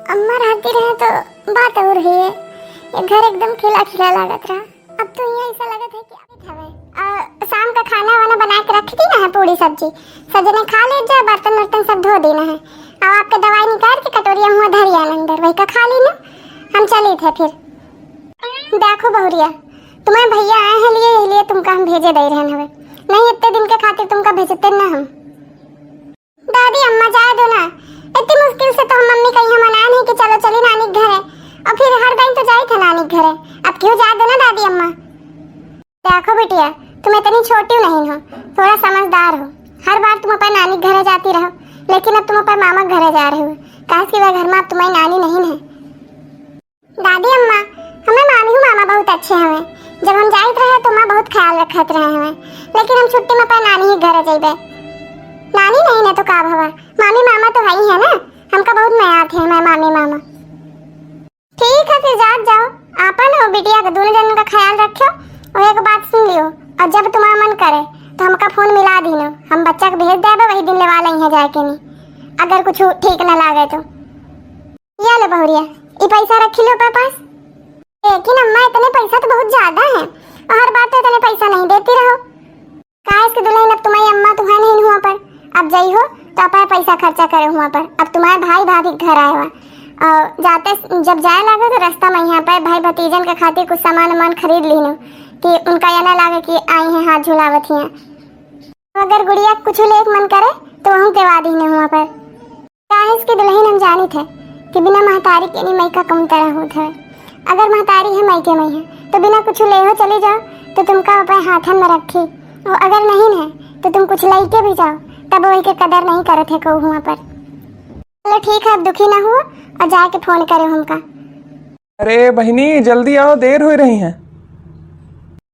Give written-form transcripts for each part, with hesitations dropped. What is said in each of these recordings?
अम्मा रहती रहे तो बात और है। ये घर एकदम खिला खिला लागत रहा। अब तो यहाँ ऐसा लगत है कि अभी था शाम का खाना वाना बना के रख दी ना है, पूरी सब्जी सजने खा ले जा, बर्तन वर्तन सब धो देना है। अब आपके दवाई निकाल के कटोरिया हुआ धरिया अंदर वही का खा लेना। हम चले थे फिर। देखो बहुरिया, तुम्हारे भैया आए हैं लिए तुमका हम भेजे दे रहे हैं। नहीं इतने दिन के खातिर तुमका भेजते ना हम। दादी अम्मा जाए दो ना, इतनी मुश्किल से तो हम मम्मी कहीं मना नहीं कि चलो चली नानी के घर है, और फिर हर दिन तो जाए थे नानी के घर है। अब क्यों जा दो ना दादी अम्मा। देखो बिटिया, तुम इतनी छोटी नहीं हो, थोड़ा समझदार हो। हर बार तुम अपने नानी के घर जाती रहो, लेकिन अब तुम अपने मामा के घर जा रहे हो। काश कि वह घर में अब तुम्हारी नानी नहीं है। दादी अम्मा, हमें मामी हूँ मामा बहुत अच्छे हैं। जब हम जाते रहे तो माँ बहुत ख्याल रखत रहे हमें, लेकिन हम छुट्टी में अपने नानी ही घर जेबे। नानी नहीं ना तो का भवा, मामी मामा तो वही है ना। हमका बहुत मयात है मैं मामी मामा। ठीक है फिर जाग जाओ। आपन हो बिटिया का दोनों जनों का ख्याल रखो। और एक बात सुन लियो, और जब तुम्हारा मन करे तो हमका फोन मिला दीनो, हम बच्चा को भेज देबे, वही दिन लेवा लेंगे जाके। नहीं अगर कुछ ठीक न लागे तो ये लो बहुरिया, ये पैसा रखी लो अपने पास। लेकिन अम्मा इतने पैसा तो बहुत ज्यादा है, और हर बार तो इतने पैसा नहीं देती रहो। काश के दुल्हन अब तुम्हारी अम्मा तुम्हारे नहीं हुआ पर अब जाई हो तो अपना पैसा खर्चा करे हुआ पर। अब तुम्हारे भाई भाभी घर आए हुआ, और जाते जब जाए लगे तो रास्ता में यहाँ पर भाई भतीजन के खातिर कुछ सामान खरीद लीनो, कि उनका यह ना लगे कि आई हैं हाथ झुलावत हैं। अगर गुड़िया कुछ ले मन करे तो वहाँ देवा दी हुआ पर। काश की दुल्हन हम जानी थे कि बिना महतारी के नहीं मई का कौन तरह होता है। अगर महतारी है मई के मई है तो बिना कुछ ले हो चले जाओ तो तुमका अपने हाथन में रखी, और अगर नहीं है तो तुम कुछ लाई के भी जाओ, तब वही के कदर नहीं करते है कहूँ हुआ पर। चलो ठीक है, अब दुखी ना हुआ और जाके फोन करे हमका। अरे बहनी जल्दी आओ, देर हो रही है।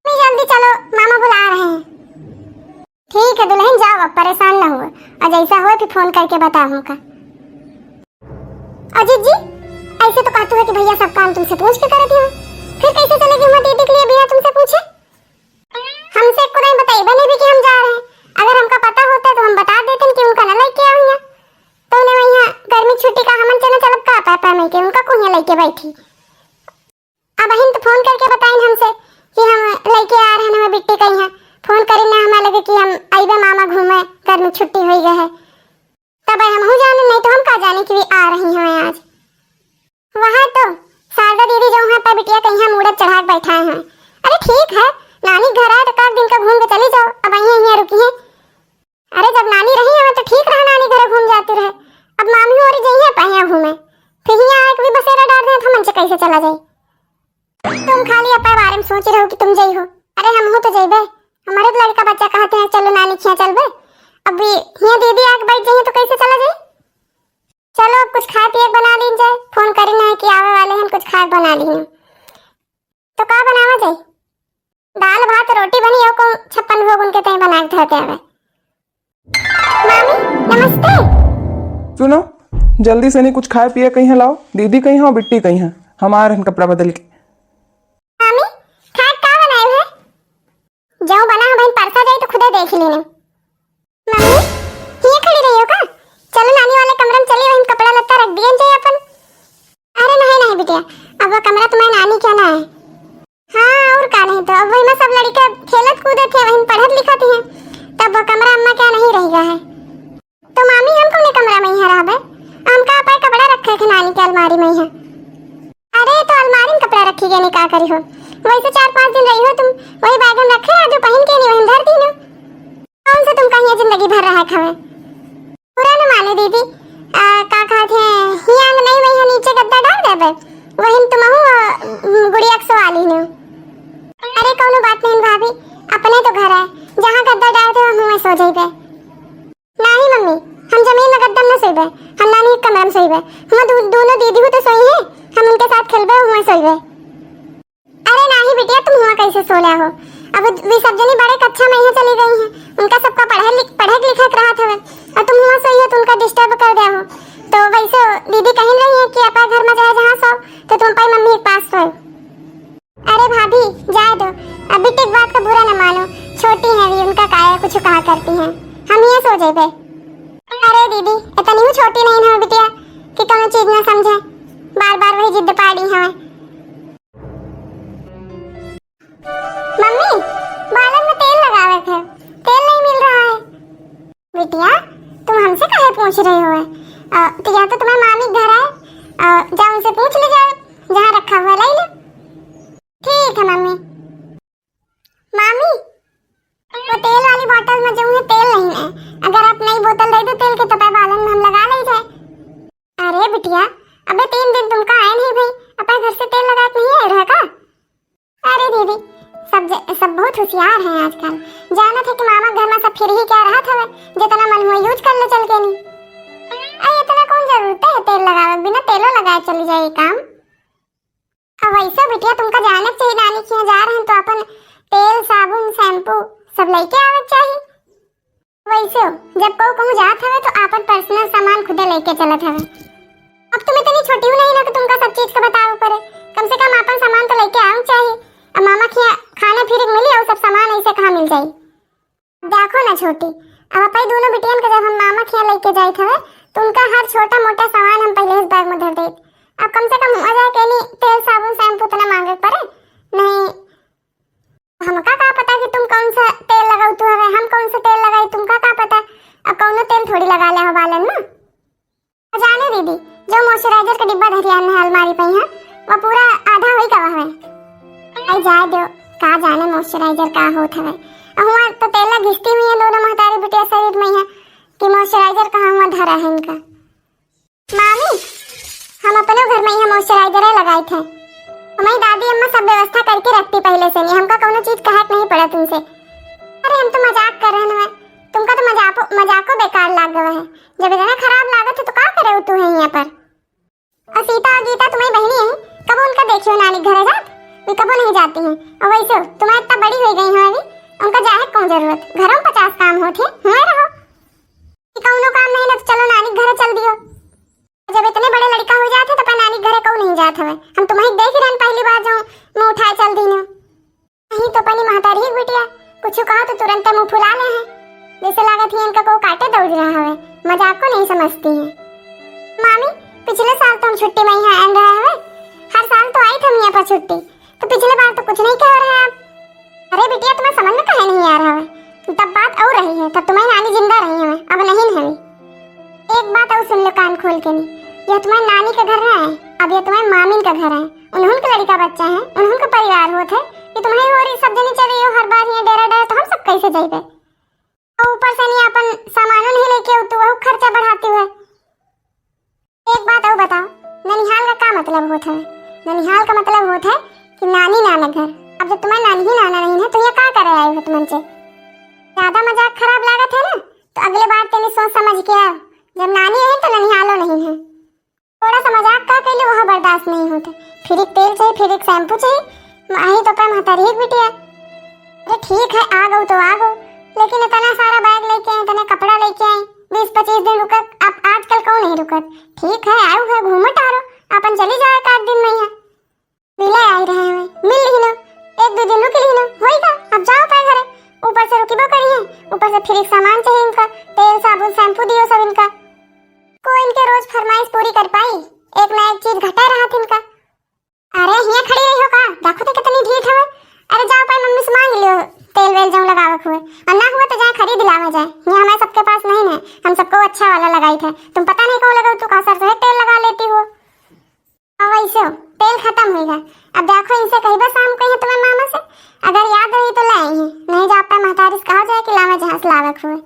नहीं जल्दी चलो, मामा बुला रहे हैं। ठीक है दुल्हन जाओ, अब परेशान ना हुआ, और जैसा हो फिर फोन करके बताओ हमका। अजीत जी ऐसे तो कहते हो कि भैया सब काम तुमसे पूछ के करती हो, फिर कैसे चलेगी हुआ दीदी के लिए बिना तुमसे पूछे? हमसे को नहीं बताई बने भी कि हम जा रहे हैं। अगर हमका पता होता तो हम बता देते कि उनका ना लेके आऊंगा। तो उन्हें वहीं गर्मी छुट्टी का हमन चला चलब का पापा में के उनका को यहाँ लेके बैठी। अब बहन तो फोन करके बताएं हमसे कि हम लेके आ रहे हैं, हमें बिट्टी कहीं है। फोन करें ना हमें लगे कि हम आइबे मामा घूमे, गर्मी छुट्टी हो गई है, तब हम हो जाने, नहीं तो हम का जाने कि आ रही हैं आज। वहाँ तो शारदा दीदी जो है पर बिटिया कहीं हम उड़द चढ़ा बैठा हैं। अरे ठीक है, नानी घर आए तो काक दिन का घूम के चली जाओ, अब यहीं रुकी है। अरे जब नानी रही है तो ठीक रहा, नानी घर घूम जाती रहे। अब मामी और जाइए पहिया घूमे, फिर यहाँ आके भी बसेरा डाल रहे तो मन से कैसे चला जाए। तुम खाली अपने बारे में सोच रहे हो कि तुम जाई हो। अरे हम हो तो जाइबे, हमारे तो लड़का बच्चा कहते हैं चलो नानी खिया चलबे। अभी यहाँ दीदी आके बैठ जाइए तो कैसे चला जाए। चलो अब कुछ खा पिए बना लीन जाए, फोन करना है कि आवे वाले हैं, कुछ खा बना लीन। तो का बनावा जाए? दाल भात रोटी बनी हो को 56 भोग उनके तय बना के धरते हैं। मामी नमस्ते। सुनो जल्दी से नहीं कुछ खाए पिए कहीं लाओ, दीदी कहीं हो बिट्टी कहीं है, हम आ रहे हैं कपड़ा बदल के। मामी खाए का बनाए है? जो बना है बहन परसा जाए तो खुदे देख लेना। मम्मी ये खड़ी रही हो का? चलो नानी वाले कमरे में चलिए, वहीं कपड़ा लत्ता रख दिए जाए अपन। अरे नहीं बिटिया, अब वो कमरा तुम्हारी नानी क्या ना है। हाँ और का नहीं तो अब वही में सब लड़के खेलत कूदत थे, वहीं पढ़त लिखत हैं, तब वो कमरा अम्मा क्या नहीं रहेगा है। तो मामी हम कौन कमरा में ही रहबे? हमका अपन कपड़ा रखे थे नानी के अलमारी में ही। अरे तो अलमारी में कपड़ा रखी गई नहीं का करी हो? वैसे 4-5 दिन रही हो तुम, वही बैग में रखे जो पहन के नहीं वहीं धर दी ना। कौन से तुम कहीं जिंदगी भर रहा खावे? पूरा न माने दीदी का कहते हैं हिया नहीं वहीं नीचे गद्दा डाल देबे, वहीं तुम हूं गुड़िया के सवाली ने। अरे कोनो बात नहीं भाभी, अपने तो घर है, जहाँ गद्दा डालते हो हम वहीं सो जाइबे। नहीं मम्मी हम जमीन में गद्दा में सोइबे, हम नानी के कमरे में सोइबे। हम दोनों दीदी हो तो सोई है, हम उनके साथ खेलबे हुए सोइबे। अरे नहीं बिटिया तुम हुआ कैसे सोला हो? अब वे सब जनी बड़े कक्षा में ही चली गई हैं, उनका सबका पढ़े लिखत रहा था, और तुम हुआ सोई हो तो उनका डिस्टर्ब कर दिया हो। तो वैसे दीदी कह रही है कि अपना घर में जाए जहाँ सो तो तुम पाई मम्मी के पास सो। अरे भाभी जाए दो, अभी तक बात का बुरा न मानो, छोटी है भी, उनका काया कुछ कहा करती हैं, हम ये सो जाए। अरे दीदी इतनी छोटी नहीं ना बिटिया कि कोनो चीज ना समझे। बार बार वही जिद पाड़ी है। मम्मी बालन में तेल लगावे थे, तेल नहीं मिल रहा है। बिटिया तुम हमसे काहे पूछ रही हो? तो या तो तुम्हारी मामी घर है, जाओ उनसे पूछ ले, जाओ जहाँ रखा हुआ ले लो। ठीक है मम्मी। मामी वो तेल वाली बोतल में जो है तेल नहीं है, अगर आप नई बोतल दे दो तेल के तो बालन में हम लगा ले जाए। अरे बिटिया अबे 3 दिन तुम का आए नहीं भाई, अपने घर से तेल लगा के नहीं आए रहा का? अरे दीदी सब बहुत होशियार हैं आजकल, जाना था कि मामा घर में सब फिर ही क्या रहा था, जितना मन हुआ यूज कर लो चल के। नहीं अरे इतना कौन जरूरत है तेल लगावे, बिना तेलों लगाए चली जाए काम। अब वैसे बिटिया तुमका जाने चाहिए नानी के यहाँ जा रहे हैं तो अपन तेल साबुन शैम्पू सब लेके आवे चाहिए। वैसे जब कहूँ जात हवे तो अपन पर्सनल सामान खुदे लेके चलत हवे। अब तुम इतनी छोटी हो नहीं ना कि तुमका सब चीज का बताओ पड़े, कम से कम अपन सामान तो लेके आऊं चाहिए। अब मामा के खाना फिर मिली और सब सामान ऐसे कहाँ मिल जाए। देखो ना छोटी, अब अपन दोनों बिटियन के जब हम मामा के यहाँ लेके जाए थे तो उनका हर छोटा मोटा सामान हम पहले इस बैग में धर देते। अब कम से कम मजा के नहीं तेल साबुन शैम्पू इतना मांगे पड़े नहीं। हमका क्या पता कि तुम कौन सा तेल लगाऊ तू हवे, हम कौन सा तेल लगाई तुमका क्या पता। अब कौनो तेल थोड़ी लगा ले हो बालन में। जाने दीदी जो मॉइस्चराइजर का डिब्बा धरियान में अलमारी पे है वो पूरा आधा होई का है। आई जाए दो का जाने मॉइस्चराइजर का होत हवे। हुआ तो तेल घिसती हुई है दोनों महतारी बिटिया शरीर में है कि मॉइस्चराइजर कहाँ हुआ धरा है इनका। मामी हम अपने घर में ही मॉइस्चराइजर लगाए थे, हमारी दादी अम्मा सब व्यवस्था करके रखती पहले से, नहीं हमका कोनो चीज कहत नहीं पड़ा तुमसे। अरे हम तो मजाक कर रहे हैं, तुमका तो मजाको बेकार लाग गया है। जब इतना खराब लागत है तो क्या करे तू है यहाँ पर। और सीता और गीता तुम्हारी बहनी है, कब उनका देखियो नानी घर जात, वे कबो नहीं जाती हैं। और वैसे तुम्हारी इतना बड़ी हो गई हो अभी, उनका जाए कौन जरूरत, घरों 50 काम होते हुए रहो। कौनो काम नहीं ना तो चलो नानी घर चल दियो। जब इतने बड़े लड़का हो जाते तो अपन नानी घर क्यों नहीं जात हवे। हम तुम्हें देख रहे पहली बार जो मुंह उठाए चल दी नहीं तो अपनी महतारी बिटिया कुछ कहा तो तुरंत मुंह फुला ले हैं, जैसे लागत है इनका को काटे दौड़ रहा हवे, मजाक को नहीं समझती है। मामी पिछले साल तो हम छुट्टी में यहाँ आए रहे हवे, हर साल तो आई थे यहाँ पर छुट्टी, तो पिछले बार तो कुछ नहीं कह रहे आप। अरे बिटिया तुम्हें समझ में कहे नहीं आ रहा है, तब बात और रही है, तब तुम्हारी नानी जिंदा रही है, अब नहीं है। एक बात और सुन लो कान खोल के, नहीं यह तुम्हारी नानी का घर है, अब यह तुम्हारी मामी का घर है, उन्होंने का लड़का बच्चा है, उन्होंने का परिवार होता है कि तुम्हारी और सब जनी चली हो हर बार यहाँ डेरा डेरा, तो हम सब कैसे जाइबे। और ऊपर से नहीं अपन सामान नहीं लेके तो वह खर्चा बढ़ाती है। एक बात और बताओ, ननिहाल का क्या मतलब होता है? ननिहाल का मतलब होता है कि नानी नाना घर। अब जब तुम्हारी नानी ही नाना नहीं है तो ये क्या करे आए हो तुम से? ज्यादा मजाक खराब लागत है ना, तो अगले बार तेने सोच समझ के आओ, जब नानी है तो ननिहालो नहीं है। थोड़ा सा मजाक का कहले वहाँ बर्दाश्त नहीं होता, फिर एक तेल चाहिए, फिर एक शैम्पू चाहिए, माही तो पर महतारी एक बिटिया। अरे ठीक है आ गो तो आ गो, लेकिन इतना सारा बैग लेके आए, इतना कपड़ा लेके आए, 20-25 दिन रुकत, अब आजकल क्यों नहीं रुकत? ठीक है आयो है घूमो टारो, अपन चली जाए 1 दिन में यहाँ मिले आई रहे हैं, मिल ही लो 1-2 दिन रुक ही लो होएगा। अब जाओ पे घरे, ऊपर से रुकी करिए, ऊपर से फिर एक सामान चाहिए इनका, तेल साबुन शैम्पू दियो सब इनका। कोई इनके रोज फरमाइश पूरी कर पाई, एक ना एक चीज घटा रहा था इनका। अरे यहाँ खड़ी रही हो का, देखो तो कितनी ढीठ है। अरे जाओ पर मम्मी से मांग लियो तेल वेल जाऊं लगावे हुए, और ना हुआ तो जाए खरीद लावा जाए, यहाँ हमारे सबके पास नहीं है, हम सबको अच्छा वाला लगाई थे, तुम पता नहीं कौन लगाओ, तू का सर से तेल लगा लेती हो। अब वैसे तेल खत्म होगा, अब देखो इनसे कहीं बस शाम को तुम्हारे मामा से अगर याद रही तो लाई है, नहीं जा पाए महतारी से कहा जाए कि लावा जहां से लावक हुए,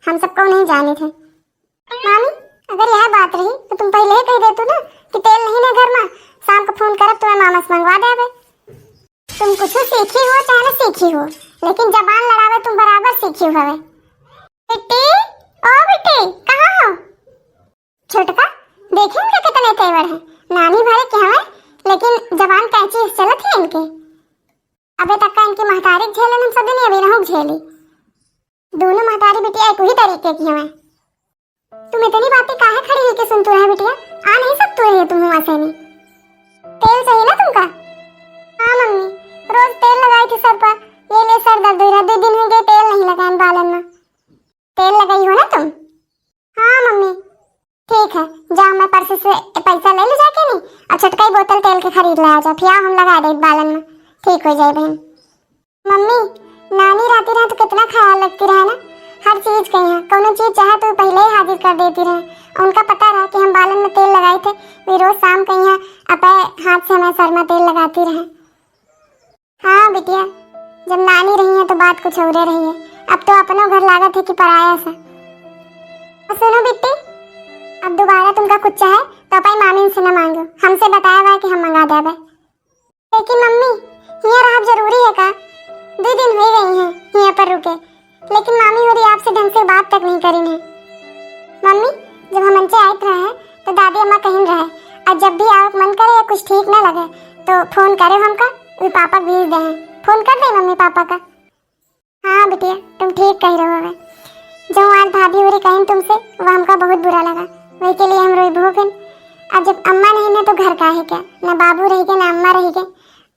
हम सबको नहीं जाने थे। मामी अगर यह बात रही तो तुम पहले ही कह देतु ना कि तेल नहीं है घर में, शाम को फोन करब तुम्हारे मामा से मंगवा देवे। तुम कुछ सीखी हो चाहे ना सीखी हो, लेकिन जबान लड़ावे तुम बराबर सीखी होवे। बेटी ओ बेटी कहाँ हो? छोटका देखे इनके कितने तेवर हैं, नानी भरे के हमें, लेकिन जबान कैची चलत है इनके। अबे तक का इनकी महतारी झेलन हम सब दिन अभी रहूं झेली, दोनों महतारी बेटिया एक ही तरीके की हमें। तुम इतनी बातें काहे खड़ी है कि सुनतू रहे बेटिया, आ नहीं सकतू है तुम वहां से नहीं। तेल चाहिए ना तुमका? हाँ मम्मी रोज तेल लगाई थी सर पर, ये ले सर दर्द हो रहा, 2 दिन हो गए तेल नहीं लगाए बालन में। तेल लगाई हो ना तुम? हाँ मम्मी ठीक है, जाओ मैं पर्स से पैसा ले लो जाके नहीं, और बोतल तेल के खरीद लाया जा, फिर हम लगा दे बालन में, ठीक हो जाए बहन। मम्मी नानी राती रात तो कितना ख्याल रखती रहे ना, हर चीज कही है, कौनो चीज चाहे तो पहले ही हाजिर कर देती रहे। उनका पता रहा कि हम बालन में तेल लगाए थे, वे रोज शाम कही है अपने हाथ से हमें सर में तेल लगाती रहे। हाँ बिटिया, जब नानी रही है तो बात कुछ और रही है, अब तो अपना घर लागत है कि पराया सा। सुनो बिट्टी, अब दोबारा तुमका कुछ चाहे तो अपनी मामी से न मांगो, हमसे बताया हुआ कि हम मंगा देवे। लेकिन मम्मी यहाँ रहा जरूरी है का? 2 दिन हो गई हैं यहाँ पर रुके, लेकिन मामी हो रही आपसे ढंग से बात तक नहीं करी है। मम्मी जब हम अंचे आए रहे तो दादी अम्मा कहीं रहे, और जब भी आप मन करे या कुछ ठीक ना लगे तो फोन करे हमका, वे पापा भेज दे, फोन कर दे मम्मी पापा का। हाँ बिटिया तुम ठीक कह रहे हो, जो आज भाभी हो रही कहीं तुमसे वो हमका बहुत बुरा लगा, वही के लिए हम रोई भूखन। अब जब अम्मा नहीं ना तो घर का है क्या, ना बाबू रही के ना अम्मा रही के,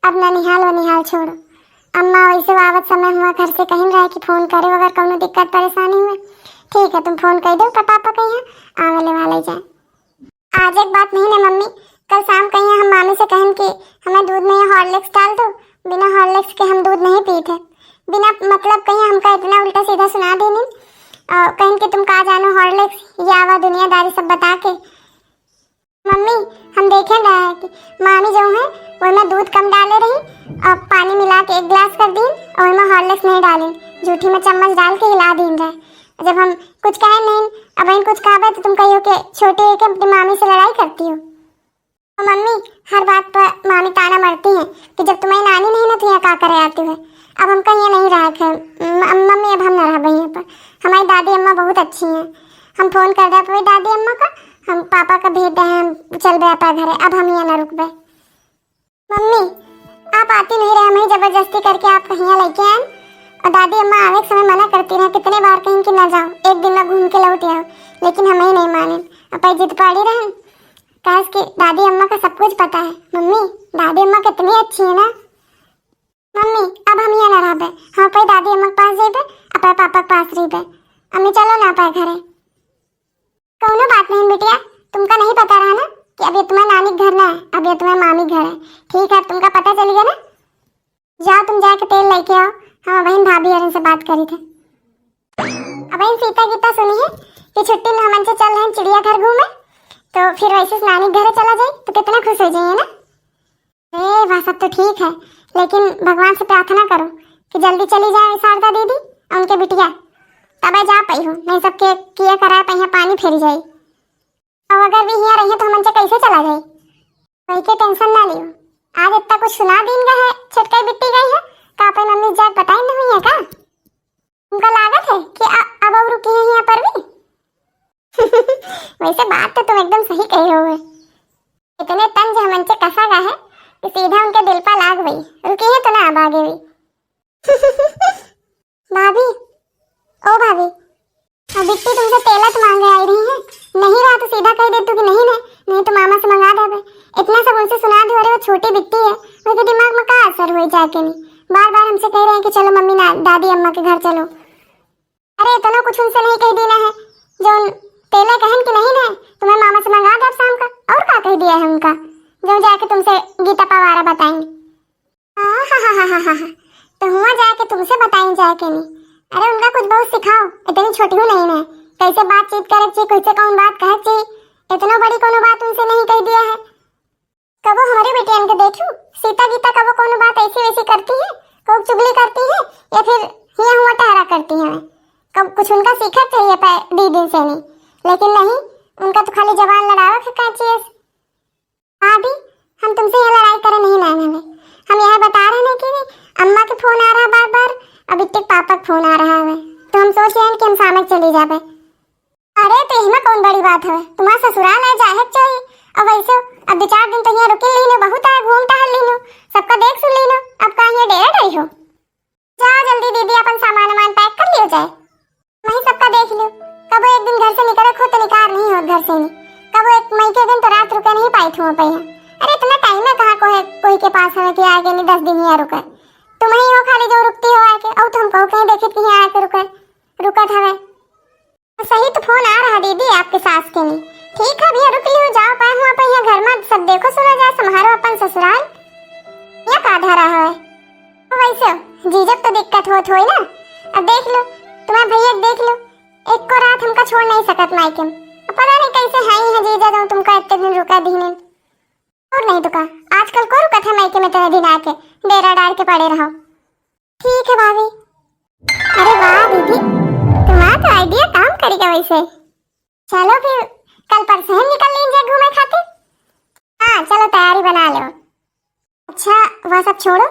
अब ना निहाल व निहाल छोड़ो। अम्मा वैसे आवत समय हुआ घर से कहीं रहे कि फोन करे अगर कौनो दिक्कत परेशानी हुए, ठीक है तुम फोन कर दो तो पापा कहीं आगले वाले जाए। आज एक बात नहीं ना मम्मी, कल शाम कहीं हम मामी से कहें कि हमें दूध में हॉर्लिक्स डाल दो, बिना हॉर्लिक्स के हम दूध नहीं पीते, बिना मतलब कहीं हमका इतना उल्टा सीधा सुना देने, कहीं कि तुम कहा जानो हॉर्लिक्स या आवा दुनियादारी सब बता के। मम्मी हम देखे रहे हैं कि मामी जो है वो में दूध कम डाले रही और पानी मिला के 1 गिलास कर दी और में हॉर्लिक्स नहीं डाली, झूठी में चम्मच डाल के हिला दी रहे। जब हम कुछ कहे नहीं, अब इन कुछ कहा तो तुम कहियो कि छोटी है कि अपनी मामी से लड़ाई करती हो। और मम्मी हर बात पर मामी ताना मारती हैं कि जब तुम्हारी नानी नहीं ना तो यहाँ का करे आती है। अब हम कहीं नहीं रहा है मम्मी, अब हम न रह गई यहाँ पर, हमारी दादी अम्मा बहुत अच्छी हैं, हम फोन कर रहे हैं दादी अम्मा का, हम पापा का भेज रहे हैं, चल गए अपना घरे, अब हम यहाँ ना रुक गए। मम्मी आप आती नहीं रहे, हमें जबरदस्ती करके आप कहीं यहाँ लेके आए, और दादी अम्मा आने के समय मना करती रहे, कितने बार कहीं कि ना जाओ, एक दिन में घूम के लौट आओ, लेकिन हमें ही नहीं माने, अपनी जिद पड़ी रहे। कहा कि दादी अम्मा का सब कुछ पता है। मम्मी दादी अम्मा कितनी अच्छी है ना। मम्मी अब हम यहाँ ना रहे, हम अपनी दादी अम्मा के पास जेबे, अपने पापा के पास रहे। अम्मी चलो ना अपने घरे। कौनो बात नहीं बिटिया, तुमका नहीं पता रहा ना कि अब ये तुम्हारे नानी घर ना है, अब ये तुम्हारे मामी घर है, ठीक है तुमका पता चल गया ना। जाओ तुम जाके तेल लेके आओ, हम बहन भाभी और इनसे बात करी थे। अब इन सीता गीता सुनी है कि छुट्टी में हम से चल रहे हैं चिड़ियाघर घूमे, तो फिर वैसे नानी घर चला जाए तो कितना खुश हो जाइए ना। वह सब तो ठीक है, लेकिन भगवान से प्रार्थना करो कि जल्दी चली जाए शारदा दीदी और उनके बिटिया, तब जा पाई हो, नहीं सबके किया करा पहिया पानी फेरी जाए। और अगर भी यहाँ रही तो हम कैसे चला जाए, वही के टेंशन ना लियो। आज इतना कुछ सुना दिन का है, छटकाई बिट्टी गई है का अपनी मम्मी जात बताई नहीं हुई है का? उनका लागत है कि अब और रुकी है यहाँ पर भी। वैसे बात तो तुम एकदम सही कही हो, इतने तंज हमन से कसा गा है कि सीधा उनके दिल पर लाग गई, रुकी है तो ना अब आगे हुई। भाभी ओ भाभी, अब बिट्टी तुमसे तेलत मांगे आई रही है, नहीं रहा तो सीधा कह दे तू कि नहीं तो मामा से मंगा दे। इतना सब उनसे सुना दो, अरे वो छोटी बिट्टी है, उनके दिमाग में क्या असर हुई जाके नहीं, बार बार हमसे कह रहे हैं कि चलो मम्मी दादी अम्मा के घर चलो। अरे इतना कुछ उनसे नहीं कह देना है, जो तेला कहन कि नहीं ना तुम्हें मामा से मंगा दे शाम का, और क्या कह दिया है उनका जो जाके तुमसे गीता पवारा बताएंगे। हाँ तो हुआ जाके तुमसे बताएं जाके नहीं। अरे उनका कुछ बहुत सिखाओ, इतनी छोटी हूँ नहीं मैं, कैसे बातचीत करे चाहिए, कैसे कौन बात कहे चाहिए, इतना बड़ी कोनो बात उनसे नहीं कह दिया है। कबो हमारे बेटियन के देखू सीता गीता कबो कोनो बात ऐसी वैसी करती है, खूब चुगली करती है, या फिर हिया हुआ टहरा करती है। कब कुछ उनका सीखा चाहिए दीदी से नहीं, लेकिन नहीं, उनका तो खाली जवान लड़ावा का चाहिए। भाभी हम तुमसे यहाँ लड़ाई करे नहीं लाने में, हम यहाँ बता रहे हैं कि अम्मा के फोन आ रहा बार बार, अब इतने पापा का फोन आ रहा है, तो हम सोच रहे हैं कि हम सामने चली जाए। अरे तो इसमें कौन बड़ी बात है, तुम्हारा ससुराल है, जाहे चाहिए। अब वैसे अब 2-4 दिन तो यहाँ रुके लीनो, बहुत है घूम टहल लीनो, सबका देख सुन लीनो, अब कहाँ ये डेरा रही हो। जाओ जल्दी दीदी अपन सामान पैक कर लियो जाए, वही सबका देख लियो। कब एक दिन घर से निकले खो तो निकाल नहीं हो घर से नहीं, कब एक मई के दिन तो रात रुके नहीं पाई थी पे। अरे इतना टाइम है कहाँ कोई के पास है कि आगे नहीं 10 दिन यहाँ रुके, तुम ही हो खाली जो रुकती हो आके, और तुम कहो कहीं देखे कि यहाँ आके रुकत हवे। सही तो फोन आ रहा दीदी आपके सास के नहीं, ठीक है भैया रुक लियो, जाओ पाए हुआ पे यहाँ घर में सब देखो सुना जाए, संभारो जीजक तो दिक्कत होत होई ना। अब देख लो, तुम्हारे भैया देख लो, एक को रात हमका छोड़ नहीं सकत मायके में। अब पता नहीं कैसे है ही है जीजा जो तुमका इतने दिन रुका दीने। और नहीं तो का आजकल को रुका था मायके में तेरे दिन आके डेरा डाल के पड़े रहो। ठीक है भाभी। अरे वाह दीदी, तुम्हारा तो आइडिया काम करेगा वैसे। चलो फिर कल परसों ही निकल लीजिए घूमे खातिर। हाँ चलो तैयारी बना लो। अच्छा वह सब छोड़ो,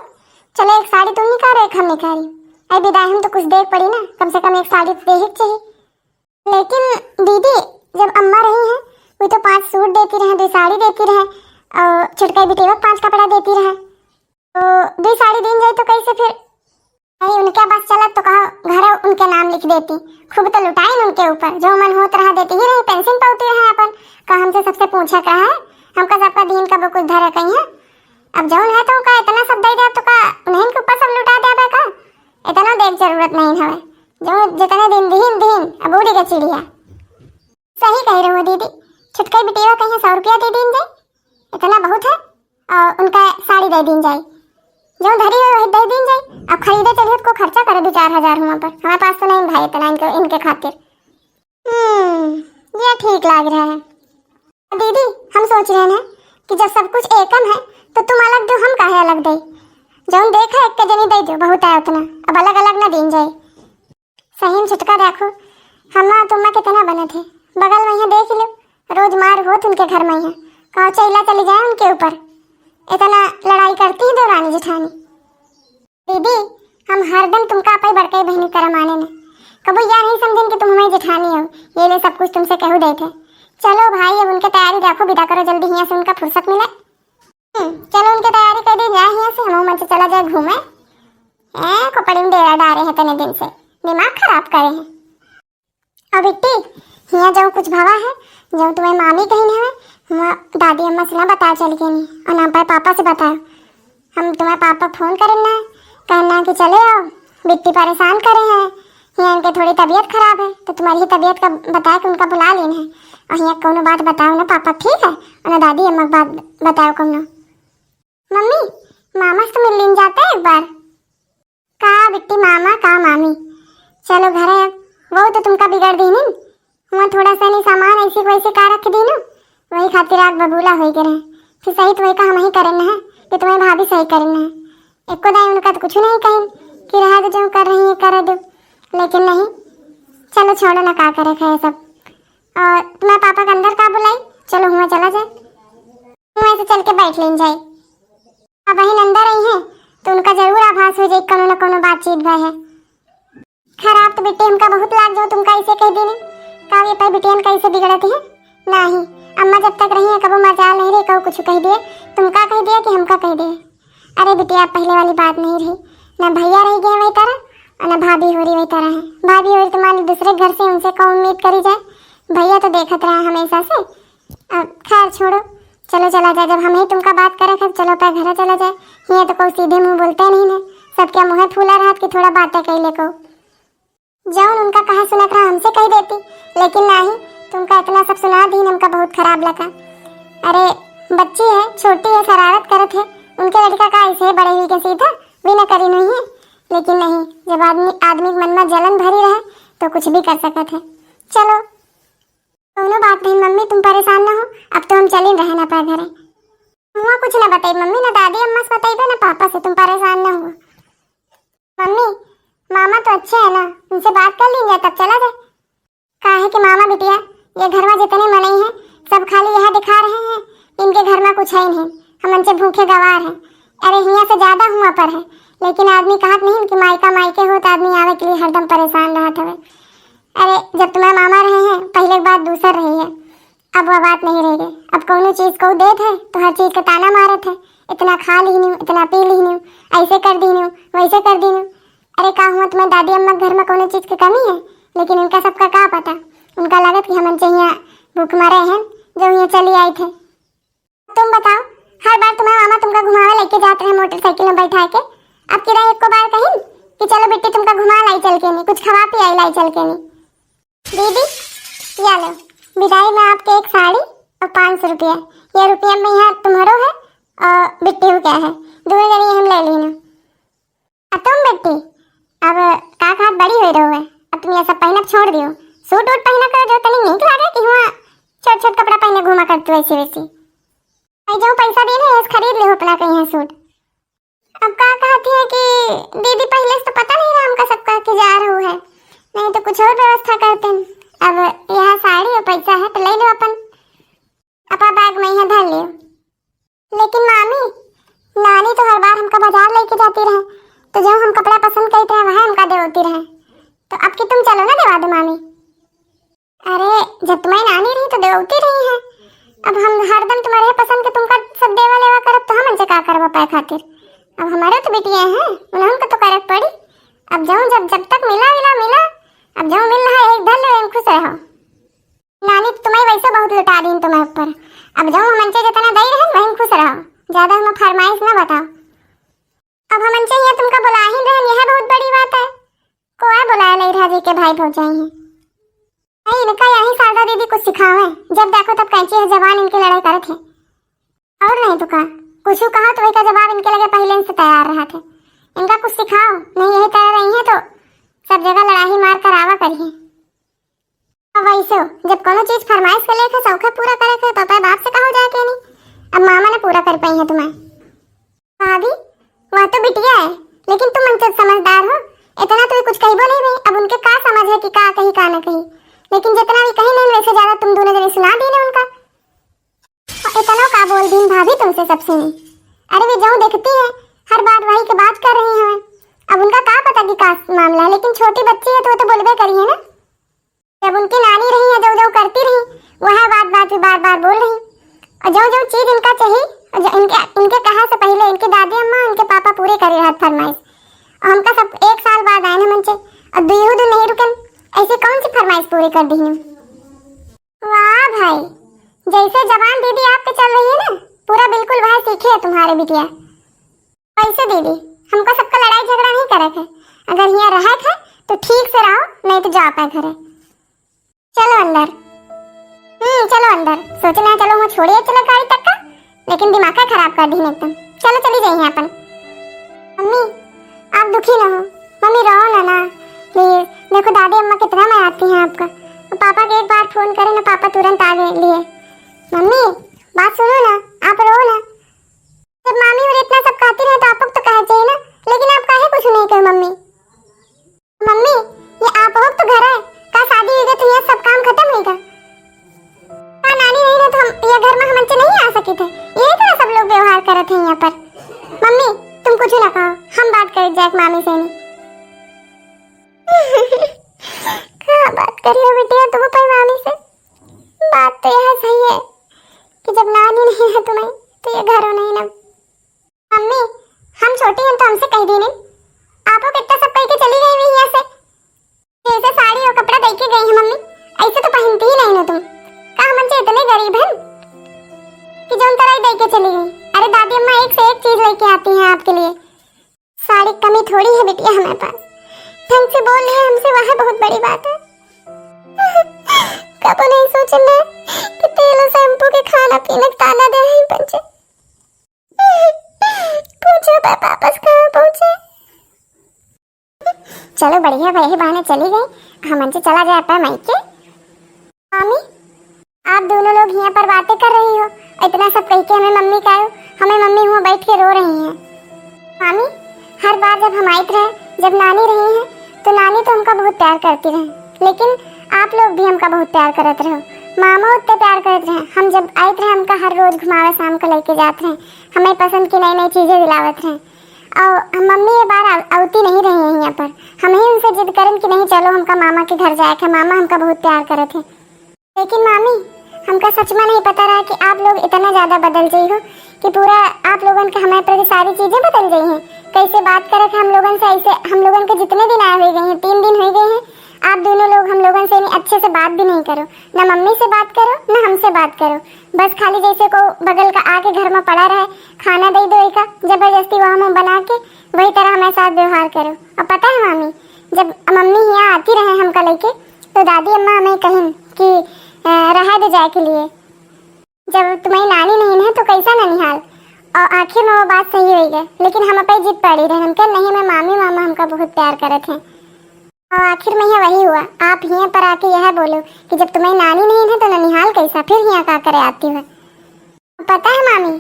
चलो एक साड़ी तुम निकालो एक हम निकाली। अरे विदाई हम तो कुछ देख पड़ी ना, कम से कम एक साड़ी तो देख चाहिए। लेकिन दीदी जब अम्मा रही हैं वो तो 5 सूट देती रहे, 2 साड़ी देती रहे और छुटकाई बिटेवा 5 कपड़ा देती रहे। तो 2 साड़ी दिन जाए तो कैसे फिर? नहीं उनके पास चला तो कहा घर उनके नाम लिख देती, खूब तो लुटाई उनके ऊपर, जो मन होत रहा देती ही रही, पेंशन पाती रहे अपन। कहा हमसे सबसे पूछा कहा है, हमका सबका दिन का कुछ धरा कहीं है। अब जौन है तो का इतना सब दे दिया तो का उन्हें के ऊपर सब लुटा दे का, इतना देख जरूरत नहीं है। जो जितने दिन दीन अब उड़ी के चिड़िया। सही कह रहे हो दीदी, छुटकाई बिटेवा कहीं 100 रुपया दे दीन जाए, इतना बहुत है। और उनका साड़ी दे दीन जाए, जो धरी है वही दे दीन जाए। अब खरीदे चलिए को खर्चा करे 2-4 हजार वहाँ पर, हमारे पास तो नहीं भाई इतना इनके खातिर। ये ठीक लग रहा है। दीदी हम सोच रहे हैं कि जब सब कुछ एकम है तो तुम अलग दो, हम काहे अलग दे। जो देखा एक के जनी दे दो, बहुत है उतना, अब अलग अलग ना दीन जाए। सही में छुटका देखो, हम तुम्मा कितना बने थे, बगल में यहाँ देख लो, रोज मार होत उनके घर में यहाँ, कहो चैला चली जाए उनके ऊपर, इतना लड़ाई करती है 2 रानी जेठानी। दीदी हम हरदम तुमका अपनी बड़कई बहनी तरह माने न, कबो यह नहीं समझें कि तुम हमारी जेठानी हो, ये ले सब कुछ तुमसे कहू दे थे। चलो भाई अब उनके तैयारी रखो, विदा करो जल्दी, यहाँ से उनका फुर्सत मिले। चलो उनकी तैयारी कर दी जाए, यहाँ से हम मन से चला जाए घूमे। खोपड़ी में डेरा डाले हैं तने दिन से, दिमाग खराब करे हैं। अब बिट्टी यहाँ जो कुछ भावा है, जो तुम्हें मामी कही है, दादी अम्मा से ना बताया चल के नहीं, और ना पर पापा से बताओ। हम तुम्हारे पापा फोन करना है, कहना कि चले आओ, बिट्टी परेशान करे हैं, यहाँ इनके थोड़ी तबीयत खराब है, तो तुम्हारी ही तबीयत का बताया कि उनका बुला लेना है। और यहाँ कोनो बात बताओ ना पापा, ठीक है? और ना दादी अम्मा बात बताओ कोनो। मम्मी मामा से तो मिल लीन जाता है एक बार। कहा बिट्टी मामा कहा मामी, चलो घर है, वो तो तुमका बिगड़ दी नहीं, वहाँ थोड़ा सा नहीं सामान ऐसी वैसे का रख दी ना, वही खातिर आग बबूला हो गए रहे। फिर सही तो वही का हम ही करना है कि तुम्हें भाभी सही करना है। एक को दाई उनका तो कुछ नहीं कहीं कि रहा जो कर रही है कर दो, लेकिन नहीं, चलो छोड़ो ना, का करे खाए सब। और तुम्हारे पापा का अंदर का बुलाई, चलो हुआ चला जाए, हुआ से चल के बैठ लेन जाए। अब बहन अंदर आई है तो उनका जरूर आभास हो जाए कोनो न कोनो बातचीत भय है। खराब तो बेटे हमका बहुत लाग जाओ, तुमका ऐसे कह दी नहीं का ये पर बिटियन कैसे बिगड़ती है। नहीं अम्मा जब तक रही है कबो मजाल नहीं रही, कबो कुछ कह दिए, तुमका कह दिया कि हमका कह दिए। अरे बिटिया पहले वाली बात नहीं रही, ना भैया रह गए वही तरह और ना भाभी हो रही वही तरह है। भाभी हो रही तुम्हारे दूसरे घर से, उनसे कौन उम्मीद करी जाए, भैया तो देखत रहे हमेशा से। अब खैर छोड़ो, चलो चला जाए, जब हम ही तुमका बात करे थे चलो पे घर चला जाए। ये तो कोई सीधे मुंह बोलते नहीं ना, सबके मुँह फूला रहा कि थोड़ा बातें कह ले को, जौन उनका कहा सुना रहा हमसे कह देती, लेकिन नहीं, तुमका इतना सब सुना दी, हमका बहुत खराब लगा। अरे बच्ची है, छोटी है, शरारत करत है, उनके लड़का का ऐसे बड़े हुई के सीधा बिना करी नहीं है। लेकिन नहीं, जब आदमी मन में जलन भरी रहे तो कुछ भी कर सकत है। चलो दोनों बात नहीं मम्मी, तुम परेशान ना हो, अब तो हम चले रहे ना पर घर। हुआ कुछ ना बताई मम्मी, ना दादी अम्मा से बताई ना पापा से, तुम परेशान ना हो। मम्मी मामा तो अच्छे है ना, उनसे बात कर लीजिए तब चला जाए। कहा है कि मामा बिटिया ये घर में जितने मनई हैं सब खाली यह दिखा रहे हैं, इनके घर में कुछ है नहीं, हम उनसे भूखे गवार हैं। अरे यहाँ से ज्यादा हुआ पर है, लेकिन आदमी कहत नहीं कि मायका मायके हो तो आदमी आवे के लिए हरदम परेशान रहा था। अरे जब तुम्हारे मामा रहे हैं पहले बात दूसर रही है, अब वह बात नहीं रह गई। अब कोनो चीज को देत है तो हर चीज का ताना मारत है, इतना खा ली नहीं, इतना पी ली नहीं, ऐसे कर दी नहीं, वैसे कर दी नहीं। अरे का हुआ तुम्हारे दादी अम्मा घर में कोनो चीज की कमी है, लेकिन इनका सबका क्या पता, उनका लगत कि हम यहाँ भूख मारे हैं जो यहाँ चली आई थे। तुम बताओ, हर बार तुम्हारा मामा तुमका घुमावा लेके जाते हैं मोटरसाइकिल में बैठा के, अब किरा एक को बार कहीं कि चलो बेटी तुमका घुमा लाई चल के नहीं, कुछ खवा पियाई लाई चल के नहीं। दीदी या लो विदाई में आपके एक साड़ी और 500 रुपया, ये रुपया में यहाँ तुम्हारो है और बिट्टी हो क्या है, 2 जनी हम ले लेना। तुम बेटी ले रहो है? अब तुम ये सब पहनब छोड़ दियो। सूट वूट पहना कर जो तनी नीक लागे कि हुआ छोट छोट कपड़ा पहने घूमा करते वैसे वैसे। आई जो पैसा दे रहे खरीद ले हो अपना कहीं सूट। अब का कहती है कि दीदी पहले से तो पता नहीं रहा हमका सबका कि जा रहा है, नहीं तो कुछ और व्यवस्था करते हैं। अब यहाँ साड़ी और पैसा है तो ले लो अपन अपना बैग में यहाँ धर लियो। लेकिन मामी नानी तो हर बार हमका बाजार लेके जाती रहे, तो जो हम कपड़ा पसंद करते हैं वहाँ हमका देती रहे, तो अब कि तुम चलो ना दिवा दो मामी। अरे जब तुम्हारी नानी रही तो देवती रही है, अब हम हरदम तुम्हारे पसंद के तुमका सब देवा लेवा करब तो हम उनसे का करवा पाए खातिर। अब हमारे तो बेटियां हैं उन्होंने तो करक पड़ी। अब जाऊँ जब तक मिला अब जाऊँ मिल रहा है एक धर लो खुश रहो। नानी तो तुम्हें वैसे बहुत लुटा दी तुम्हारे ऊपर, अब जाऊँ हम अंचे जितना दे रहे वहीं खुश रहो, ज्यादा हम फरमाइश ना बताओ। अब हम अंचे ये तुमका बुला ही रहे, यह बहुत बड़ी बात है। कोई बुलाया नहीं रहा जी के भाई पहुंचाई हैं। नहीं इनका यही शारदा दीदी कुछ सिखावे, जब देखो तब कैंची है जवान इनकी लड़ाई करत है। और नहीं तो का कुछ कहा तो वही का जवाब इनके लगे पहले से तैयार रहा थे। इनका कुछ सिखाओ, नहीं यही तरह रही है तो सब जगह लड़ाई मार कर आवा करिए। अब वैसे जब कोनो चीज फरमाइश कर लेके सौखा पूरा करे थे तो बाप से कहो जाए के नहीं, अब मामा ने पूरा कर पाई है तुम्हें। भाभी वह तो बिटिया है लेकिन तुम हमसे समझदार हो, इतना तो कुछ कही बोले नहीं। अब उनके का समझ है कि का कही का न कही, लेकिन जितना भी कही नहीं वैसे ज्यादा तुम दोनों जने सुना दी ना उनका। इतना का बोल दी भाभी तुमसे सबसे नहीं। अरे वे जाऊँ देखती है हर बात वही के बात कर रही हैं। अब उनका का पता कि का मामला है, लेकिन छोटी बच्ची है तो वो तो बोलबे करिए ना। जब उनकी नानी रही है जो करती रही वह बात बार बार बोल रही, और जो चीज इनका चाहिए इनके कहा से पहले इनकी दादी अम्मा उनके पापा पूरे करे हाथ फरमाइश, और हमका सब एक साल बाद आए ना मंचे और दुई दिन नहीं रुकन, ऐसे कौन सी फरमाइश पूरी कर दी है। वाह भाई जैसे जवान दीदी आप पे चल रही है ना पूरा बिल्कुल वह सीखे है तुम्हारे बिटिया। वैसे दीदी हमको सबका लड़ाई झगड़ा नहीं करे थे, अगर यहाँ रहा था तो ठीक से रहो नहीं तो जाओ पाए घरे। चलो अंदर। चलो अंदर सोचना चलो वो छोड़िए चलो गाड़ी तक का, लेकिन दिमाग का खराब कर दी एकदम। चलो चली जाइए अपन। मम्मी आप दुखी ना हो, मम्मी रहो ना प्लीज। देखो दादी अम्मा कितना मैं आती हैं आपका, पापा के एक बार फोन करे ना पापा तुरंत आ गए लिए। मम्मी बात सुनो ना, आप रो ना। जब मामी और इतना सब कहती रहे तो आपको तो कहा चाहिए ना, लेकिन आप काहे कुछ नहीं कहे। मम्मी मम्मी ये आप हो तो घर है का शादी हो गई तो ये सब काम खत्म नहीं का नानी नहीं रहे तो हम ये घर में हम नहीं आ सके थे, यही तरह सब लोग व्यवहार करे थे यहाँ पर। मम्मी तुम कुछ ना कहो, हम बात करें जैक मामी से नहीं। क्या बात कर रही हो बेटिया तुम पर मामी से? बात तो यह सही है कि जब नानी नहीं है तुम्हें तो ये घर हो नहीं ना। मम्मी हम छोटी हैं तो हमसे कह दी नहीं, आप लोग इतना सब कह के चली गई हुई यहाँ से। जैसे साड़ी और कपड़ा दे के गई है मम्मी, ऐसे तो पहनती ही नहीं ना तुम। कहाँ मन से इतने गरीब हैं कि जो उन तरह ही दे के चली गई। अरे दादी अम्मा एक से एक चीज लेके आती हैं आपके लिए, साड़ी कमी थोड़ी है बिटिया हमारे पास। ढंग से बोल रहे हैं हमसे वह बहुत बड़ी बात है। कब नहीं सोचना कि तेल और शैम्पू के खाना पीने का ताना दे रहे हैं पंचे। पूछो पापा वापस कहाँ पहुँचे। चलो बढ़िया वही बहाने चली गई, हम अंचे चला जाए अपना मायके। मामी आप दोनों लोग यहाँ पर बातें कर रही हो, इतना सब कह के हमें मम्मी कहो, हमें मम्मी हुआ बैठ के रो रही हैं। मामी हर बार जब हम आए रहे जब नानी रही हैं तो नानी तो हमका बहुत प्यार करती रहे, लेकिन आप लोग भी हमका बहुत प्यार करते रहो। मामा उतने प्यार करते रहे, हम जब आए थे हमका हर रोज घुमावे शाम को लेके जाते रहे, हमें पसंद की नई नई चीजें दिलावत रहे। और मम्मी ये बार आती नहीं रही है यहाँ पर, हम ही उनसे जिद करें कि नहीं चलो हमका मामा के घर जाए, मामा हमका बहुत प्यार करे थे। लेकिन मामी हमका सच में नहीं पता रहा कि आप लोग इतना ज्यादा बदल गई हो कि पूरा आप लोगों के हमारे प्रति सारी चीजें बदल गई हैं। कैसे बात करे थे हम लोगों से, ऐसे हम लोगों के जितने दिन आए हुए गए हैं 3 दिन हो गए हैं, आप दोनों लोग हम लोगों से अच्छे से बात भी नहीं करो, ना मम्मी से बात करो ना हमसे बात करो, बस खाली जैसे को बगल का आके घर में पड़ा रहे, खाना दे दो का जबरदस्ती वहाँ मुँह बना के वही तरह हमारे साथ व्यवहार करो। और पता है मामी जब मम्मी यहाँ आती रहे हमका लेके तो दादी अम्मा हमें कहें कि रहा दे जाए के लिए, जब तुम्हारी नानी नहीं है तो कैसा ननिहाल। और आखिर में वो बात सही हो गई, लेकिन हम पे जिद पड़ी रहे, हम कह नहीं मैं मामी मामा हमका बहुत प्यार करे थे। और आखिर में यह वही हुआ, आप यहाँ पर आके यह बोलो कि जब तुम्हें नानी नहीं है तो ननिहाल कैसा, फिर यहाँ का करे आती है। पता है मामी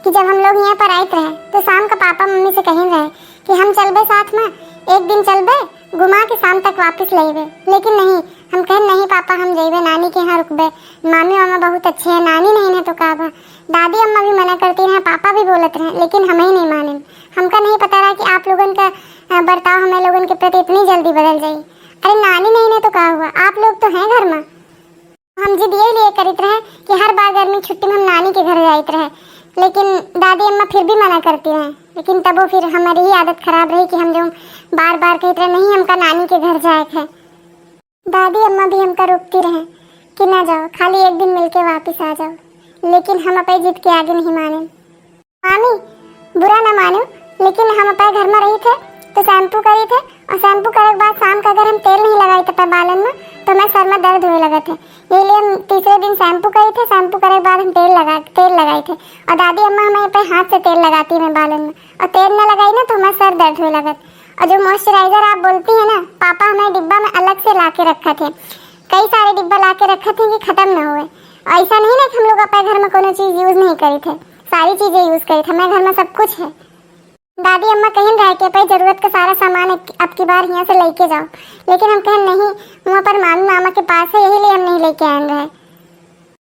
कि जब हम लोग यहाँ पर आए रहे तो शाम का पापा मम्मी से कहे रहे कि हम चलबे साथ में, एक दिन चलबे घुमा के शाम तक वापस लेबे, लेकिन नहीं, हम कहे नहीं पापा हम जेबे नानी के यहाँ रुकबे, मामी मामा बहुत अच्छे हैं, नानी नहीं है तो का बा। दादी अम्मा भी मना करती रहे, पापा भी बोलते रहे, लेकिन हमें ही नहीं माने। हमका नहीं पता रहा कि आप लोगों का बर्ताव हमें लोगों के प्रति इतनी जल्दी बदल जाए। अरे नानी नहीं ने तो का हुआ, आप लोग तो हैं घर में। हम जिद ये लिए करित रहे कि हर बार गर्मी छुट्टी में हम नानी के घर जाते रहे, लेकिन दादी अम्मा फिर भी मना करती रहे। लेकिन तब वो फिर हमारी ही आदत खराब रही कि हम जो बार बार कहते रहे नहीं हमका नानी के घर जाए है। दादी अम्मा भी हमका रोकती रहे कि ना जाओ, खाली एक दिन मिलके वापस आ जाओ, लेकिन हम अपनी जिद के आगे नहीं माने। मामी बुरा ना मानो, लेकिन हम अपने घर में रही थे तो शैम्पू करी थे, और शैम्पू करे के बाद शाम का अगर हम तेल नहीं लगाए थे बालन में तो मैं सर में दर्द होने लगे थे, इसलिए हम तीसरे दिन शैम्पू करे थे, शैम्पू करे के बाद हम तेल लगाए थे। और दादी अम्मा हमें पे हाथ से तेल लगाती है बालन में, और तेल न लगाई ना तो हमारा सर दर्द होने लगा। और जो मॉइस्चराइजर आप बोलती है ना, पापा हमें डिब्बा में अलग से ला के रखा थे, कई सारे डिब्बा ला के रखे थे कि खत्म न हुए। ऐसा नहीं ना कि हम लोग अपने घर में कोनो चीज़ यूज़ नहीं करी थे, सारी चीज़ें यूज़ करी थे, हमारे घर में सब कुछ है। दादी अम्मा कहें रहे कि भाई जरूरत का सारा सामान अब की बार यहाँ से लेके जाओ, लेकिन हम कहें नहीं, वहाँ पर मामी मामा के पास है, यही लिए हम नहीं लेके आए रहे।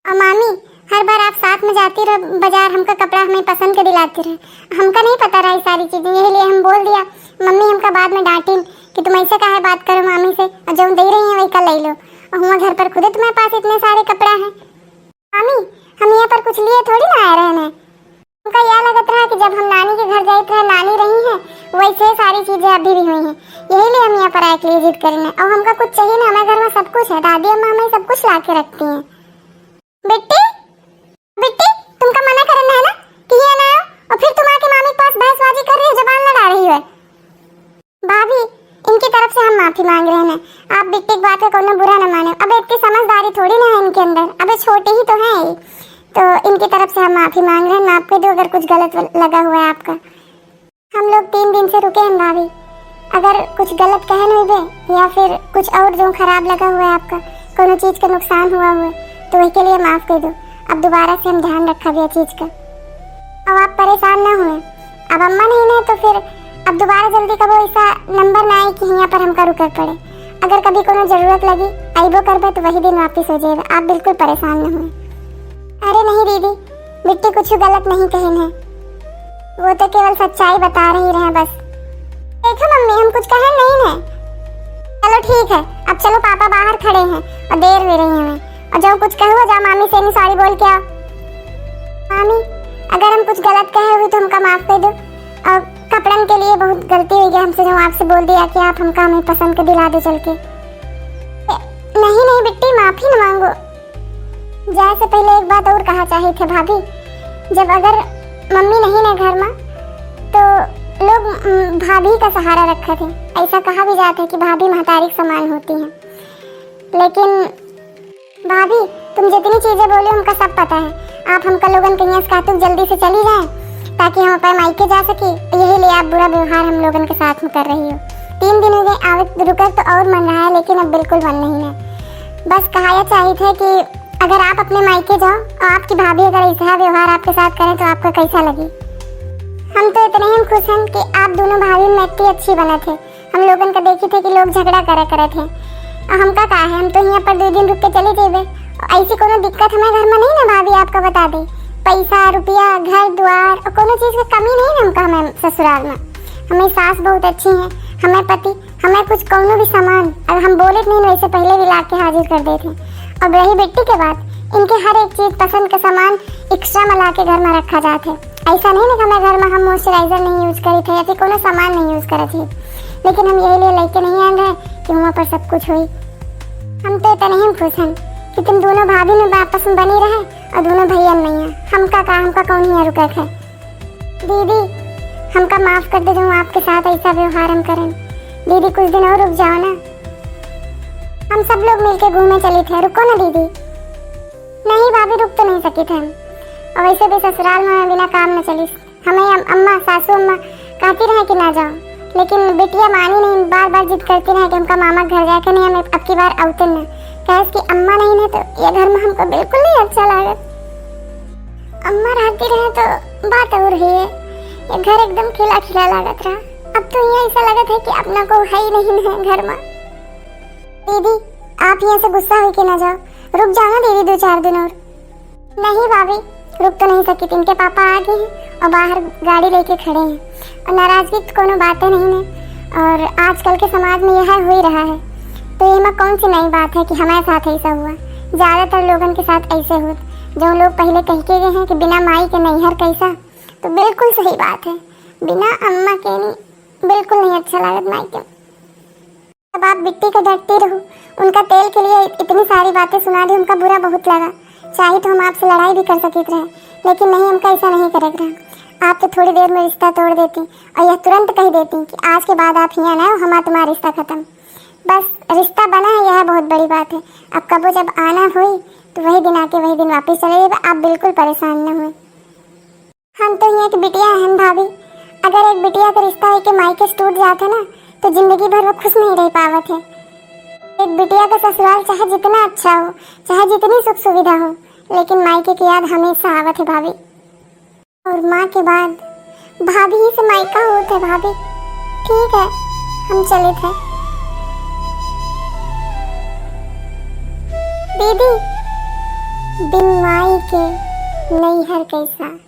और मामी हर बार आप साथ में जाती रहे बाजार, हमका कपड़ा हमें पसंद के दिलाती रहे, हमका नहीं पता रहा ये सारी चीज़ें, यही लिए हम बोल दिया। मम्मी हमका बाद में डांटी कि तुम ऐसे काहे बात करो मामी से, और जो दे रही हैं वही का ले लो, और हुआ घर पर खुद तुम्हारे पास इतने सारे कपड़ा हैं। मामी हम यहाँ पर कुछ लिए थोड़ी ना आए रहने, उनका यह लगत रहा कि जब हम नानी के घर जाते रहे नानी रही हैं, वैसे सारी चीजें अभी भी हुई हैं, यही लिए हम यहाँ पर आए के लिए जिद करने। और हमका कुछ चाहिए ना, हमारे घर में सब कुछ है, दादी अम्मा हमें सब कुछ ला के रखती हैं। बिट्टी बिट्टी तुमका मना करना है ना कि ये ना आओ, और फिर तुम आके मामी के पास बहसबाजी कर रही हो, जबान लड़ा रही हो। भाभी इनकी तरफ से हम माफी मांग रहे हैं, आप बिट्टी की बात का कोनो बुरा न माने, अब इतनी समझदारी थोड़ी ना है इनके अंदर, अब छोटे ही तो है, तो इनकी तरफ से हम माफी मांग रहे हैं। माफ कर दो अगर कुछ गलत लगा हुआ है आपका। हम लोग 3 दिन से रुके हैं भाभी, अगर कुछ गलत कहन हुए या फिर कुछ और जो खराब लगा हुआ है आपका, कोनो चीज़ का नुकसान हुआ हुआ तो वही के लिए माफ़ कर दो। अब दोबारा से हम ध्यान रखा गया चीज़ का, अब आप परेशान ना हुए। अब अम्मा नहीं ना तो फिर अब दोबारा जल्दी कबो ऐसा नंबर ना आए कि यहाँ पर हमका रुकर पड़े। अगर कभी कोनो ज़रूरत लगी आइबो करबे तो वही दिन वापस हो जाएगा, आप बिल्कुल परेशान न हुए। अरे नहीं दीदी, बिट्टी कुछ गलत नहीं कहन है, वो तो केवल सच्चाई बता रही रहे बस। देखो मम्मी हम कुछ कहे नहीं है। चलो ठीक है, अब चलो पापा बाहर खड़े हैं और देर हो रही है हमें, और जो कुछ कहो जाओ मामी से नहीं सॉरी बोल के आओ। मामी अगर हम कुछ गलत कहे हुए तो हमका माफ कर दो, और कपड़न के लिए बहुत गलती हुई है हमसे, जो आपसे बोल दिया कि आप हमका हमें पसंद के दिला दो चल के। नहीं नहीं बिट्टी माफी न मांगो, जाए से पहले एक बात और कहा चाहे थे भाभी, जब अगर मम्मी नहीं ना घर में तो लोग भाभी का सहारा रखे थे। ऐसा कहा भी जाता है कि भाभी महतारी समान होती हैं, लेकिन भाभी तुम जितनी चीज़ें बोले हमका सब पता है, आप हमका लोगन के यहाँ से जल्दी से चली जाए ताकि हम अपने मायके जा सके, यही लिए आप बुरा व्यवहार हम लोगन के साथ में कर रही हो। 3 दिन हो गए आवे रुकर तो और मन रहा है, लेकिन अब बिल्कुल मन नहीं है। बस कहा चाहिए था कि अगर आप अपने मायके जाओ और आपकी भाभी अगर ऐसा व्यवहार आपके साथ करें तो आपका कैसा लगे। हम तो इतने ही खुश हैं कि आप दोनों भाभी में इतनी अच्छी बने थे। हम लोगन का देखे थे कि लोग झगड़ा करे थे, और हमका कहा है हम तो यहाँ पर 2 दिन रुक के चले जेबे, ऐसी कोनो दिक्कत हमारे घर में नहीं ना भाभी, आपका बता दे, पैसा रुपया घर द्वार और कोनो चीज़ की कमी नहीं है हमका। हमें ससुराल में हमें सास बहुत अच्छी हैं, हमें पति, हमें कुछ कोनो भी सामान अगर हम बोले नहीं वैसे पहले भी ला के हाजिर कर देते। अब रही बेटी के बात, इनके हर एक चीज़ पसंद का सामान एक्स्ट्रा में ला के घर में रखा जाता है। ऐसा नहीं ना कि हमारे घर में हम मॉइस्चराइजर नहीं यूज़ करे थे या फिर कोनो सामान नहीं यूज़ करे थे, लेकिन हम यही लिए लेके नहीं आ रहे कि वहाँ पर सब कुछ हुई। हम तो इतने ही खुश हैं कि तुम दोनों भाभी में आपस में बनी रहे और दोनों भैया नहीं है। हमका कौन ही रुका है। दीदी हमका माफ़ कर दे जो आपके साथ ऐसा व्यवहार हम करें। दीदी कुछ दिन और रुक जाओ ना, हम सब लोग मिलके घूमने चले थे, रुको ना दीदी। नहीं भाभी रुक तो नहीं सके थे हम, और वैसे भी ससुराल में बिना काम न चली। हमें अम्मा सासू अम्मा कहती रहे कि ना जाओ, लेकिन बिटिया मानी नहीं, बार बार जिद करती रहे कि हमका मामा घर जाकर नहीं, हमें अब की बार अवतन न कहे कि अम्मा नहीं है तो ये घर में हमको बिल्कुल नहीं अच्छा लागत। अम्मा रहती रहे तो बात और है, ये घर एकदम खिला खिला लागत रहा। अब तो यहाँ ऐसा लगत है कि अपना को है ही नहीं है घर में। दीदी आप यहाँ से गुस्सा होके ना जाओ, रुक जाओ ना दीदी 2-4 दिन और। नहीं भाभी रुक तो नहीं सकी, इनके पापा आ गए हैं और बाहर गाड़ी लेके खड़े हैं और नाराजगी तो कोनो बातें नहीं है और आजकल के समाज में यह हो ही रहा है, तो ये में कौन सी नई बात है कि हमारे साथ ऐसा हुआ। ज़्यादातर लोगों के साथ ऐसे हो, जो लोग पहले कह के गए हैं कि बिना माई के नैहर कैसा, तो बिल्कुल सही बात है, बिना अम्मा के नहीं बिल्कुल नहीं अच्छा लागत माई के। अब आप बिट्टी का डरती रहो, उनका तेल के लिए इतनी सारी बातें सुना दी, उनका बुरा बहुत लगा। चाहे तो हम आपसे लड़ाई भी कर सकते रहे, लेकिन नहीं, हमका ऐसा नहीं करेगा। आप तो थोड़ी देर में रिश्ता तोड़ देती और यह तुरंत कह देती कि आज के बाद आप यहाँ ना हो, हमारा तुम्हारा रिश्ता खत्म। बस रिश्ता बना है, यह बहुत बड़ी बात है। अब कबो जब आना हुई तो वही दिन आके वही दिन वापस चले जाए, आप बिल्कुल परेशान न हुए। हम तो यहाँ की बिटिया हैं भाभी, अगर एक बिटिया का रिश्ता है कि माई के टूट जाते ना तो जिंदगी भर वो खुश नहीं रह पावत है। एक बिटिया का ससुराल चाहे जितना अच्छा हो, चाहे जितनी सुख सुविधा हो, लेकिन मायके की याद हमेशा आवत है भाभी। और माँ के बाद भाभी ही से मायका होता है भाभी। ठीक है हम चले थे। दीदी बिन माई के नैहर कैसा।